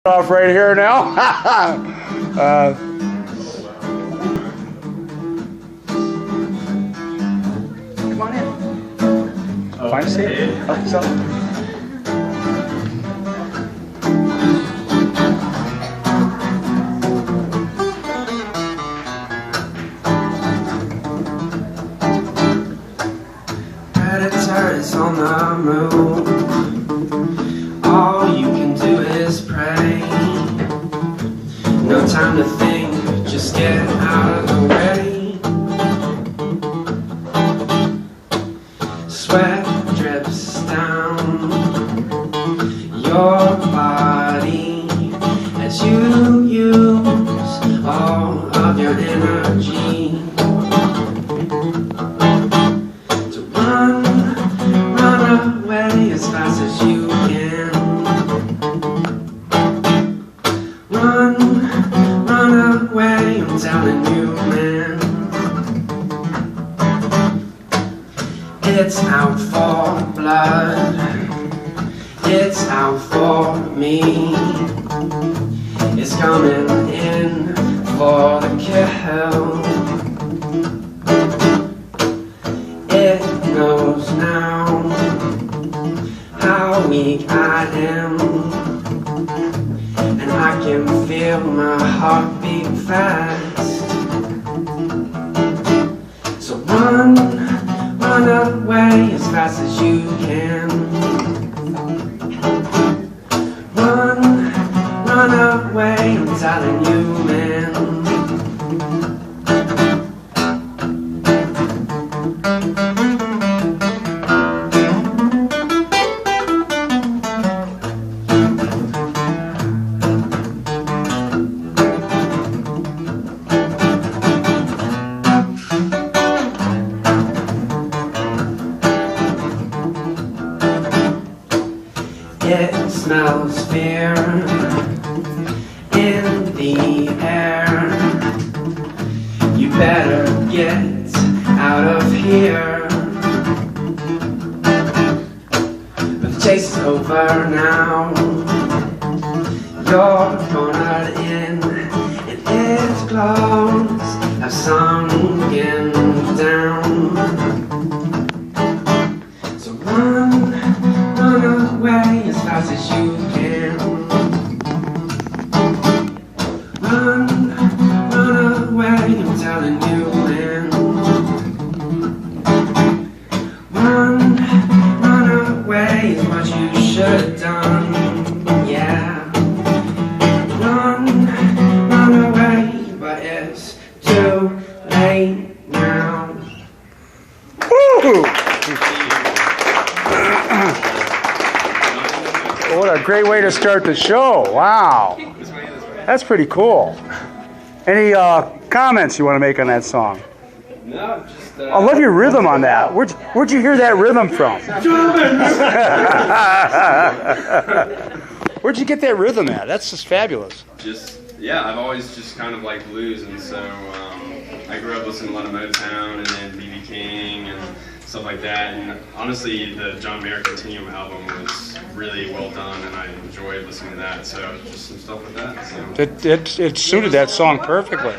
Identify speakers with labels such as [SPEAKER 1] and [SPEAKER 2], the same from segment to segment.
[SPEAKER 1] Off right here now. Come on in. Find a seat. Help yourself.
[SPEAKER 2] Predators on the move. All you can do is pray. No time to think, just get out of the way. Sweat drips down your body as you use all of your energy to run away as fast as you can. Run away, I'm telling you, man. It's out for blood, it's out for me. It's coming in for the kill. It knows now how weak I am, and I can feel my heart beat fast. So run away as fast as you can. Run away, I'm telling you, man. It smells fear in the air. You better get out of here. The chase is over now. You're cornered in, and its claws have sunken down. So run away as fast as you can. Run away, I'm telling you, man. Run away is what you should have done, yeah. Run away, but it's too late now.
[SPEAKER 1] Woo! What a great way to start the show. Wow. That's pretty cool. Any comments you want to make on that song?
[SPEAKER 2] No, just
[SPEAKER 1] I love your rhythm on that. Where'd you hear that rhythm from? Where'd you get that rhythm at? That's just fabulous.
[SPEAKER 3] Yeah, I've always just kind of liked blues, and so I grew up listening to a lot of Motown and then B.B. King and stuff like that. And honestly, the John Mayer Continuum album was really well done, and I enjoyed listening to that. So just some stuff like that. So.
[SPEAKER 1] It suited that song perfectly.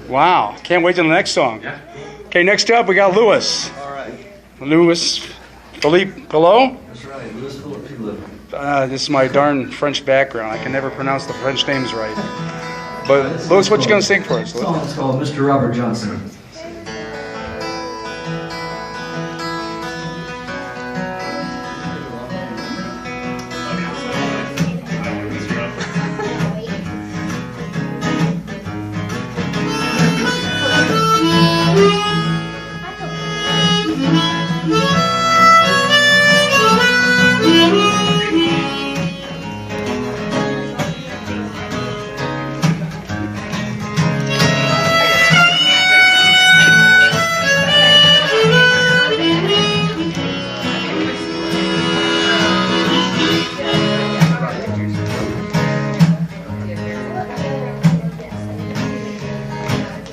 [SPEAKER 1] Wow. Can't wait till the next song.
[SPEAKER 3] Yeah.
[SPEAKER 1] Okay, next up we got Louis.
[SPEAKER 4] All right.
[SPEAKER 1] Louis Phillip Pelot.
[SPEAKER 4] That's right. Louis Phillip.
[SPEAKER 1] This is my darn French background. I can never pronounce the French names right. But Louis, what you gonna sing for us?
[SPEAKER 4] The song's called Mr. Robert Johnson.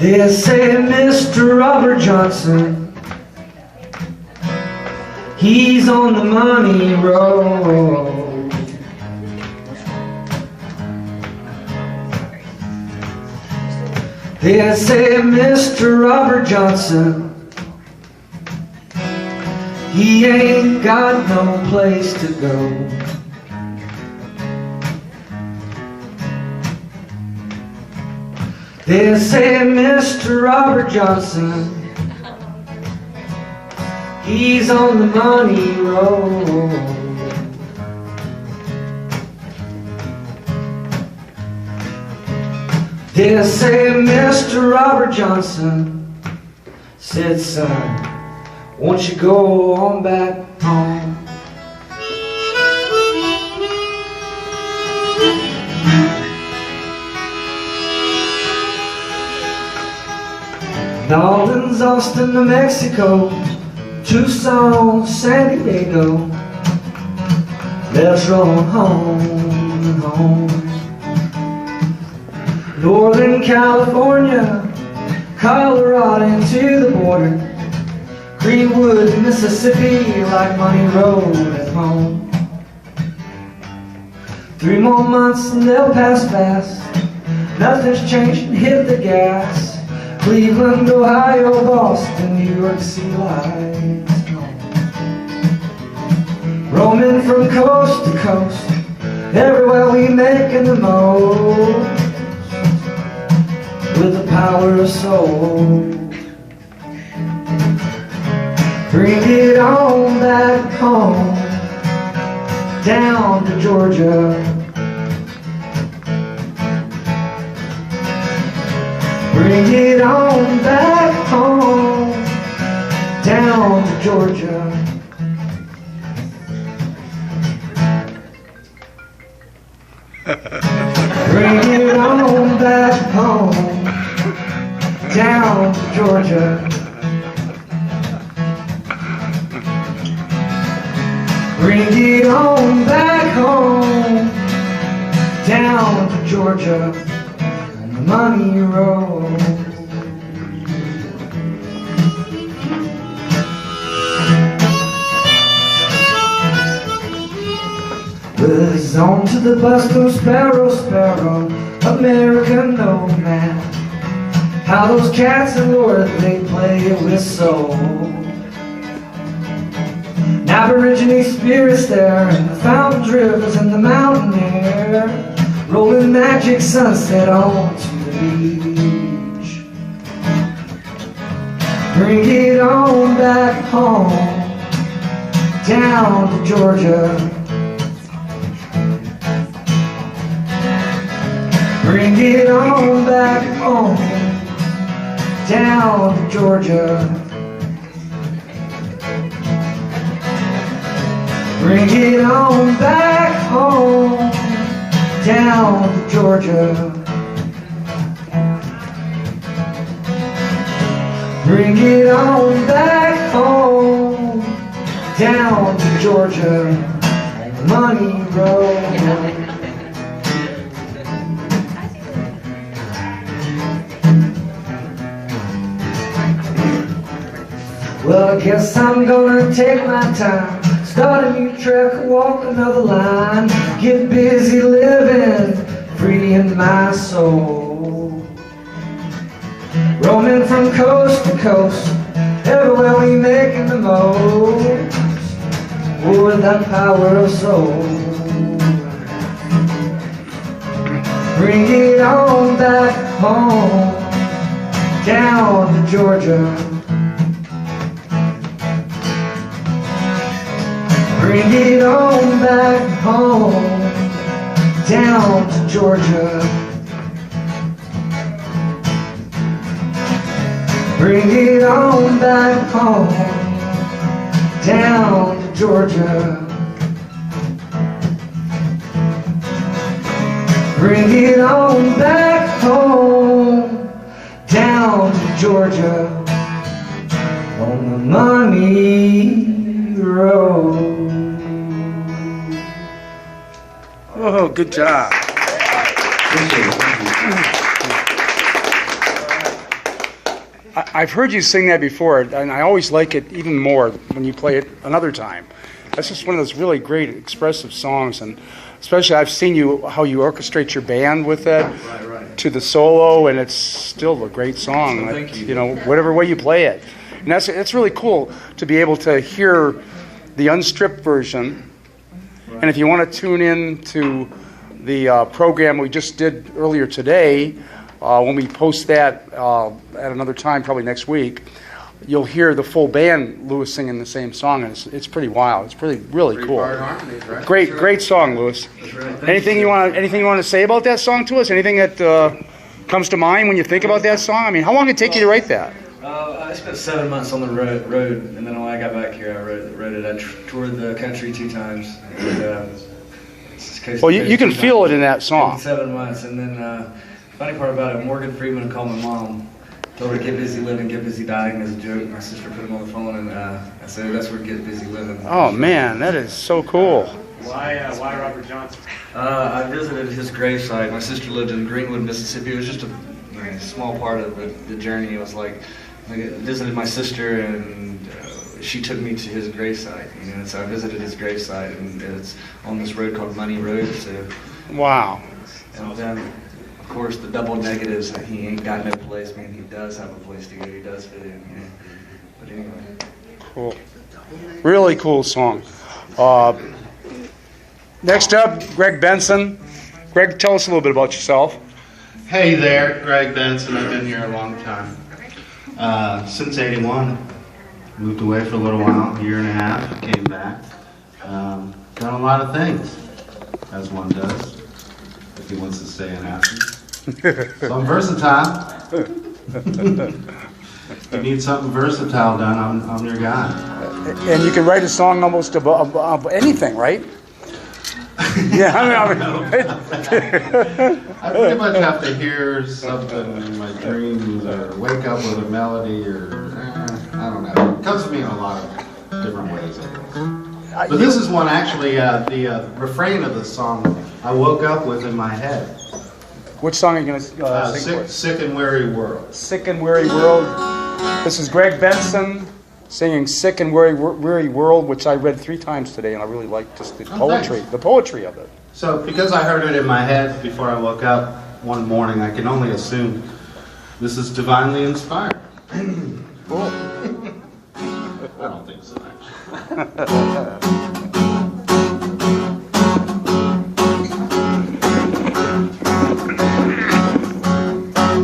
[SPEAKER 4] They say Mr. Robert Johnson, he's on the money road. They say Mr. Robert Johnson, he ain't got no place to go. They say Mr. Robert Johnson, he's on the money road. They say Mr. Robert Johnson said, son, won't you go on back home? New Orleans, Austin, New Mexico, Tucson, San Diego, let's roll home, home. Northern California, Colorado into the border, Greenwood, Mississippi, like Money Road at home. 3 more months and they'll pass fast, nothing's changed, hit the gas. Cleveland, Ohio, Boston, New York City lights home. Roaming from coast to coast, everywhere we making the most, with the power of soul. Bring it on back home, down to Georgia. Bring it on back home, down to Georgia. Bring it on back home, down to Georgia. Bring it on back home, down to Georgia, on the money road. Well, he's on to the bus, go sparrow, sparrow, American nomad. How those cats and Lord, they play it with soul. Aborigine spirits there, and the fountains, rivers, and the mountain air, rolling magic sunset on to the beach. Bring it on back home, down to Georgia. Bring it on back home, down to Georgia. Bring it on back home, down to Georgia. Bring it on back home, down to Georgia, on the money road. Well, I guess I'm gonna take my time, start a new track, walk another line, get busy living, free in my soul. Roaming from coast to coast, everywhere we making the most, with that power of soul. Bring it on back home, down to Georgia. Bring it on back home, down to Georgia. Bring it on back home, down to Georgia. Bring it on back home, down to Georgia, on the money road.
[SPEAKER 1] Oh, good job. I've heard you sing that before, and I always like it even more when you play it another time. That's just one of those really great expressive songs, and especially I've seen you how you orchestrate your band with that.
[SPEAKER 4] Right.
[SPEAKER 1] to the solo, and it's still a great song.
[SPEAKER 5] Well, thank you.
[SPEAKER 1] You know, whatever way you play it. And that's really cool to be able to hear the unstripped version. And if you want to tune in to the program we just did earlier today, when we post that at another time, probably next week, you'll hear the full band, Lewis, singing the same song, and it's pretty wild. It's really cool.
[SPEAKER 5] harmonies, right?
[SPEAKER 1] Great song, Lewis.
[SPEAKER 5] That's right.
[SPEAKER 1] Anything you want to say about that song to us? Anything that comes to mind when you think about that song? I mean, how long did it take you to write that?
[SPEAKER 5] I spent 7 months on the road, and then when I got back here, I wrote it. I toured the country 2 times. And,
[SPEAKER 1] Well, you can feel it in that song.
[SPEAKER 5] 7 months, and then funny part about it, Morgan Freeman called my mom, told her get busy living, get busy dying as a joke. My sister put him on the phone, and I said that's where get busy living.
[SPEAKER 1] Oh man, that is so cool.
[SPEAKER 6] Why Robert Johnson?
[SPEAKER 5] I visited his gravesite. My sister lived in Greenwood, Mississippi. It was just a small part of the journey. It was like I visited my sister, and she took me to his gravesite. You know, so I visited his gravesite, and it's on this road called Money Road. So,
[SPEAKER 1] Wow.
[SPEAKER 5] and then, of course, the double negatives that he ain't got no place. Man, he does have a place to go. He does fit in. You know? But anyway.
[SPEAKER 1] Cool. Really cool song. Next up, Greg Benson. Greg, tell us a little bit about yourself.
[SPEAKER 7] Hey there, Greg Benson. I've been here a long time. Since '81. Moved away for a little while, a year and a half, came back. Done a lot of things, as one does, if he wants to stay in Athens. So I'm versatile. If you need something versatile done, I'm your guy.
[SPEAKER 1] And you can write a song almost of anything, right? Yeah, I
[SPEAKER 7] pretty much have to hear something in my dreams, or wake up with a melody, or I don't know. It comes to me in a lot of different ways, I guess. But this is one, actually, the refrain of the song I woke up with in my head.
[SPEAKER 1] Which song are you going to sing for us?
[SPEAKER 7] Sick and Weary World.
[SPEAKER 1] Sick and Weary World. This is Greg Benson singing Sick and Weary World, which I read 3 times today, and I really like just the poetry,
[SPEAKER 7] thanks.
[SPEAKER 1] the poetry of it.
[SPEAKER 7] So, because I heard it in my head before I woke up one morning, I can only assume this is divinely inspired.
[SPEAKER 1] Cool.
[SPEAKER 7] I don't think so, actually.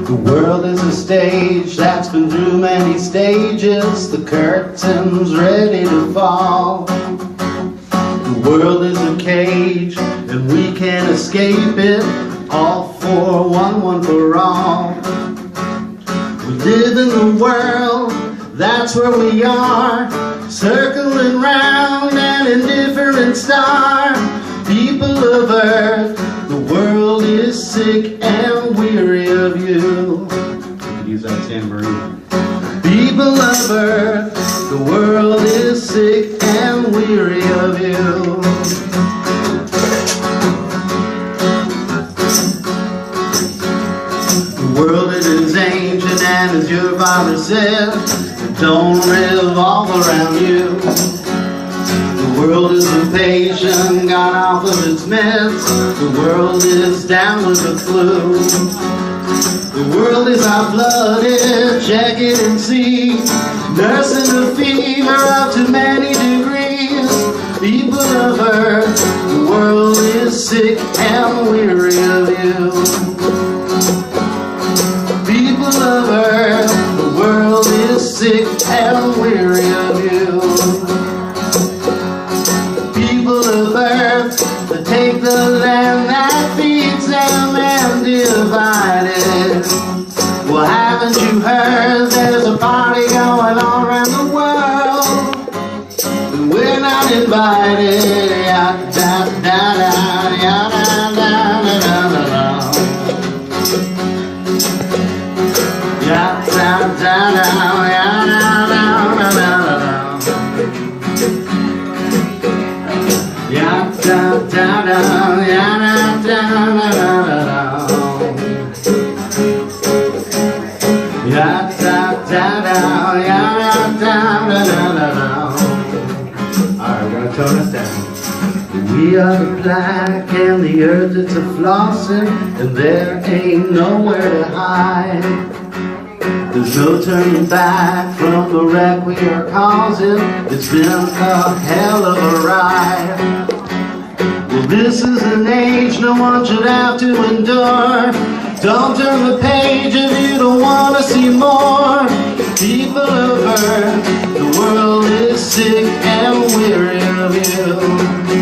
[SPEAKER 7] The world is a stage that's been through many stages. The curtain's ready to fall. The world is a cage and we can't escape it. All for one for all. We live in the world, that's where we are. Circling round an indifferent star. People of Earth, the world is sick and weary of you. You could use that tambourine. People of Earth, the world is sick and weary of you. The world is ancient, and as your father said, it don't revolve around you. The world is impatient, gone off of its meds. The world is down with the flu. The world is hot-blooded, check it and see. Nursing the fever of too many degrees. People of Earth, the world is sick and weary of you. People of Earth, the world is sick and weary of you. People of Earth, that take the land that feeds them and divide it. Well, haven't you heard there's a party going on around the world? And we're not invited. Ya da da da, ya da da da da da da. Ya da da da, ya da da da da da. We are the black and the earth it's a flossin', and there ain't nowhere to hide. There's no turning back from the wreck we are causing. It's been a hell of a ride. Well, this is an age no one should have to endure. Don't turn the page if you don't want to see more. People of Earth, the world is sick and weary of you.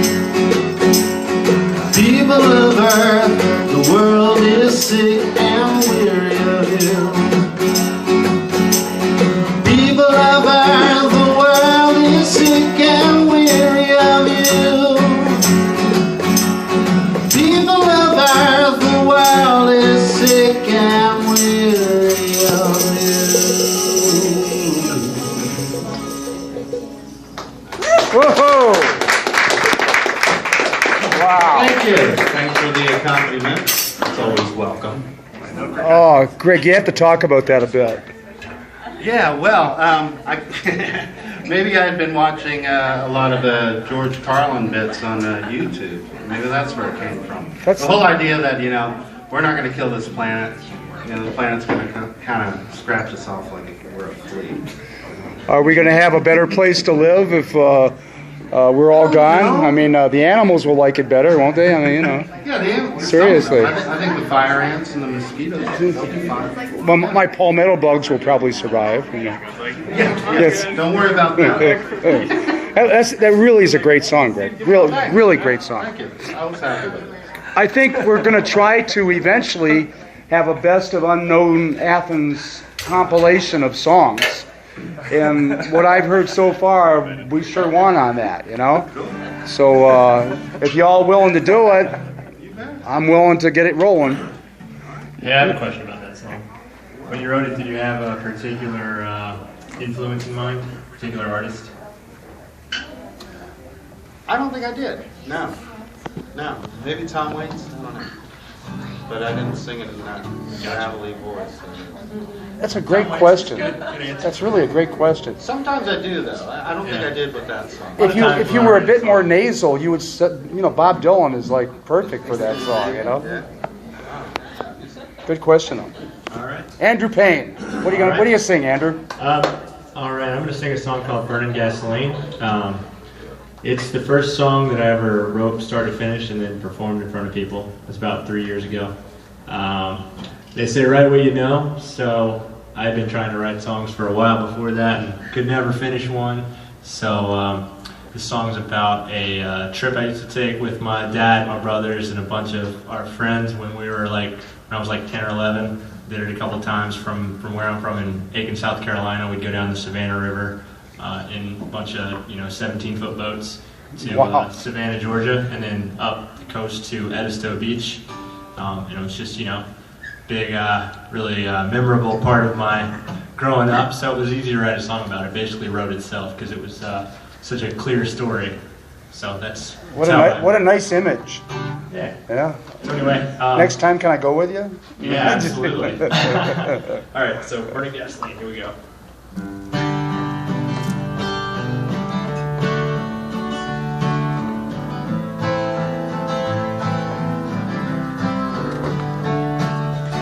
[SPEAKER 7] People of Earth, the world is sick and weary of you. People of Earth, the world is sick and weary of you. People of Earth, the world is sick and weary of you.
[SPEAKER 1] Whoa! Wow.
[SPEAKER 8] Thank you. Thanks for the accompaniment. It's always welcome.
[SPEAKER 1] Oh, Greg, you have to talk about that a bit.
[SPEAKER 8] Yeah, well, maybe I've been watching a lot of George Carlin bits on YouTube. Maybe that's where it came from. The whole idea that, we're not going to kill this planet. The planet's going to kind of scratch us off like we're a flea.
[SPEAKER 1] Are we going to have a better place to live if we're all gone? I mean, the animals will like it better, won't they? I mean,
[SPEAKER 8] Yeah, the animals.
[SPEAKER 1] Seriously.
[SPEAKER 8] I think the fire ants and the mosquitoes, they'll be fine.
[SPEAKER 1] Well, my palmetto bugs will probably survive.
[SPEAKER 8] Yeah,
[SPEAKER 1] Yes.
[SPEAKER 8] don't worry about that.
[SPEAKER 1] That really is a great song, Greg. Really great song.
[SPEAKER 8] Thank you. I was happy with it.
[SPEAKER 1] I think we're going to try to eventually have a best of unknown Athens compilation of songs. And what I've heard so far, we sure won on that, So if y'all willing to do it, I'm willing to get it rolling.
[SPEAKER 6] Yeah, I have a question about that song. When you wrote it, did you have a particular influence in mind, a particular artist?
[SPEAKER 8] I don't think I did. No. Maybe Tom Waits. I don't know. But I didn't sing it in that gravelly voice.
[SPEAKER 1] That's a great question. That's really a great question.
[SPEAKER 8] Sometimes I do, though. I don't think I did with that song.
[SPEAKER 1] If you were a bit more nasal, you would. Bob Dylan is like perfect for that song.
[SPEAKER 8] Yeah.
[SPEAKER 1] Good question.
[SPEAKER 6] All right.
[SPEAKER 1] Andrew Payne, what do you sing, Andrew?
[SPEAKER 6] All right, I'm going to sing a song called Burning Gasoline. It's the first song that I ever wrote start to finish and then performed in front of people. It was about 3 years ago. They say write what you know, so I've been trying to write songs for a while before that and could never finish one. So this song's about a trip I used to take with my dad, my brothers, and a bunch of our friends when I was like 10 or 11. Did it a couple times from where I'm from in Aiken, South Carolina. We'd go down the Savannah River in a bunch of 17-foot boats to Savannah, Georgia, and then up the coast to Edisto Beach. And it was just big, really memorable part of my growing up. So it was easy to write a song about it. It basically wrote itself because it was such a clear story. So that's
[SPEAKER 1] what a nice image.
[SPEAKER 6] Yeah.
[SPEAKER 1] So
[SPEAKER 6] anyway,
[SPEAKER 1] next time, can I go with you?
[SPEAKER 6] Yeah, absolutely. All right, so Burning Gasoline. Here we go.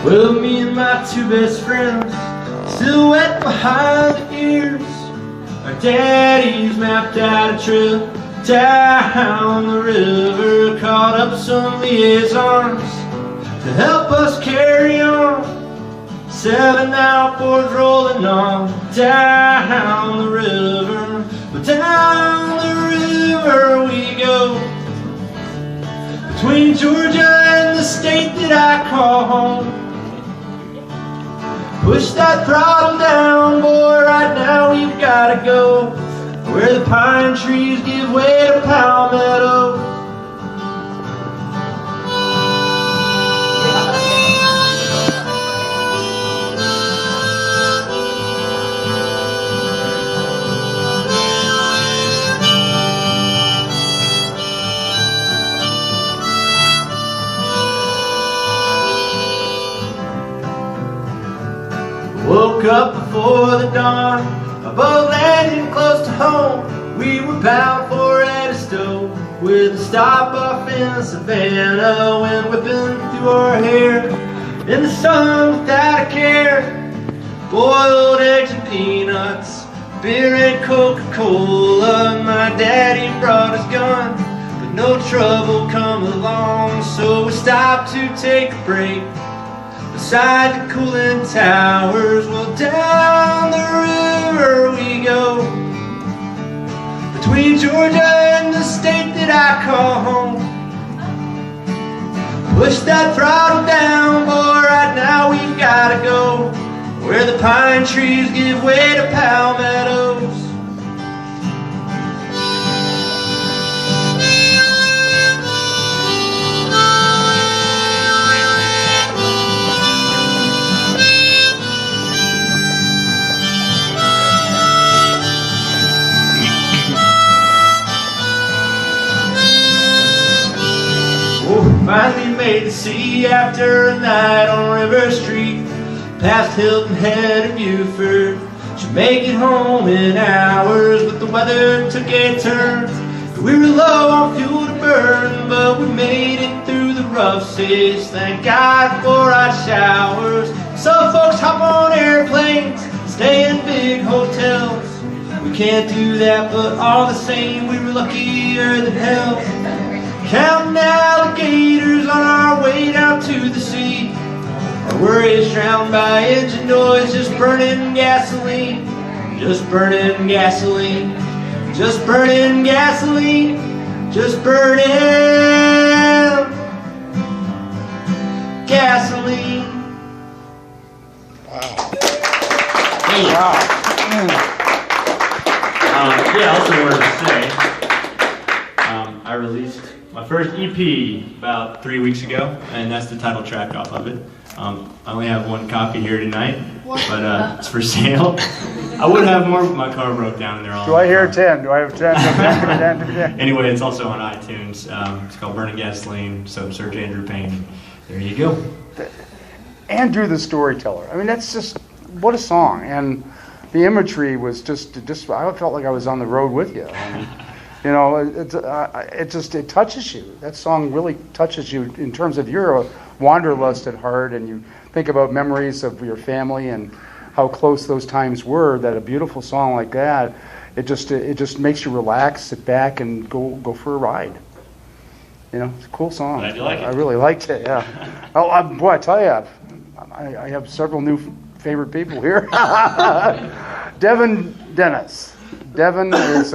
[SPEAKER 6] Well, me and my two best friends, still wet behind the ears. Our daddies mapped out a trip down the river, caught up some liaisons to help us carry on. 7 outboards rolling on down the river, but down the river we go. Between Georgia and the state that I call home. Push that throttle down, boy, right now we've gotta go where the pine trees give way to palmetto. Woke up before the dawn, a boat landing close to home. We were bound for Edisto, with a stop off in Savannah, wind whipping through our hair, in the sun without a care, boiled eggs and peanuts, beer and Coca-Cola. My daddy brought his gun, but no trouble come along, so we stopped to take a break beside the cooling towers. Well, down the river we go, between Georgia and the state that I call home. Push that throttle down, boy, right now we've gotta go where the pine trees give way to palmettos. Finally made the sea after a night on River Street, past Hilton Head and Buford. Should make it home in hours, but the weather took a turn. We were low on fuel to burn, but we made it through the rough seas. Thank God for our showers. Some folks hop on airplanes, stay in big hotels. We can't do that, but all the same, we were luckier than hell. Counting alligators on our way down to the sea. Our worries drowned by engine noise, just burning gasoline. Just burning gasoline. Just burning gasoline. Just burning gasoline.
[SPEAKER 1] Wow.
[SPEAKER 6] Hey.
[SPEAKER 1] Wow.
[SPEAKER 6] Yeah, I also wanted to say, I released my first EP about 3 weeks ago, and that's the title track off of it. I only have one copy here tonight, but it's for sale. I would have more, but my car broke down and they're all...
[SPEAKER 1] Do I hear 10? Do I have 10?
[SPEAKER 6] Anyway, it's also on iTunes. It's called Burning Gasoline, so search Andrew Payne. There you go.
[SPEAKER 1] Andrew the Storyteller. I mean, that's just, what a song. And the imagery was just I felt like I was on the road with you. I mean, you know, it touches you. That song really touches you in terms of you're a wanderlust at heart, and you think about memories of your family and how close those times were. That a beautiful song like that, it just makes you relax, sit back, and go for a ride. You know, it's a cool song.
[SPEAKER 6] Glad you like it.
[SPEAKER 1] I really liked it. Yeah. Boy, I tell you, I have several new favorite people here. Devin Dennis. Devin is